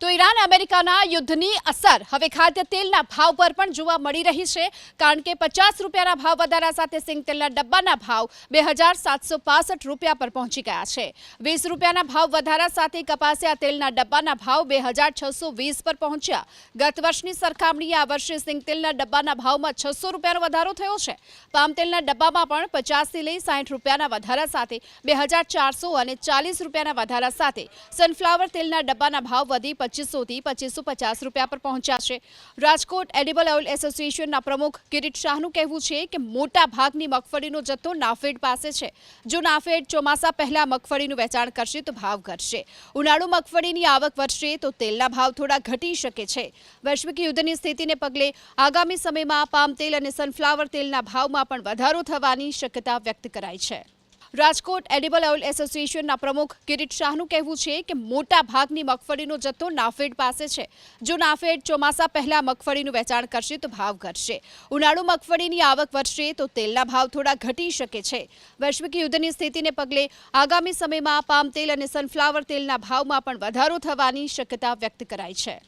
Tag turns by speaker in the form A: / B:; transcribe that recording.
A: તો ઈરાન અમેરિકાના યુદ્ધની અસર હવે ખાદ્ય તેલના ભાવ પર પણ જોવા મળી રહી છે, કારણ કે 50 રૂપિયાના ભાવ વધારા સાથે સિંગ તેલના ડબ્બાના ભાવ 2765 રૂપિયા પર પહોંચી ગયા છે। 20 રૂપિયાના ભાવ વધારા સાથે કપાસિયા તેલના ડબ્બાના ભાવ 2620 પર પહોંચ્યા। ગત વર્ષની સરખામણીએ આ વર્ષે સિંગ તેલના ડબ્બાના ભાવમાં 600 રૂપિયાનો વધારો થયો છે। પામ તેલના ડબ્બામાં પણ 50 થી લઈ 60 રૂપિયાના વધારા સાથે 2400 અને 40 રૂપિયાના વધારા સાથે સનફ્લાવર તેલના ડબ્બાના ભાવ વધી 2500 થી 2550 રૂપિયા પર પહોંચ્યા છે। રાજકોટ એડિબલ ઓઇલ એસોસિએશનના પ્રમુખ કિરીટ શાહનું કહેવું છે કે મોટા ભાગની મગફળીનો જથ્થો નાફેડ પાસે છે। જો નાફેડ ચોમાસા પહેલા મગફળીનું વેચાણ કરશે તો ભાવ ઘટશે। ઉનાળુ મગફળીની આવક વધશે તો તેલના ભાવ થોડા ઘટી શકે છે। વૈશ્વિક યુદ્ધની સ્થિતિને પગલે આગામી સમયમાં પામ તેલ અને સનફ્લાવર તેલના ભાવમાં પણ વધારો થવાની શક્યતા વ્યક્ત કરાઈ છે। રાજકોટ એડિબલ ઓઇલ એસોસિએશનના પ્રમુખ કિરીટ શાહનું કહેવું છે કે મોટા ભાગની મગફળીનો જથ્થો નાફેડ પાસે છે। જો નાફેડ ચોમાસા પહેલા મગફળીનું વેચાણ કરશે તો ભાવ ઘટશે। ઉનાળુ મગફળીની આવક વધશે તો તેલના ભાવ થોડા ઘટી શકે છે। વૈશ્વિક યુદ્ધની સ્થિતિને પગલે આગામી સમયમાં પામ તેલ અને સનફ્લાવર તેલના ભાવમાં પણ વધારો થવાની શક્યતા વ્યક્ત કરાઈ છે।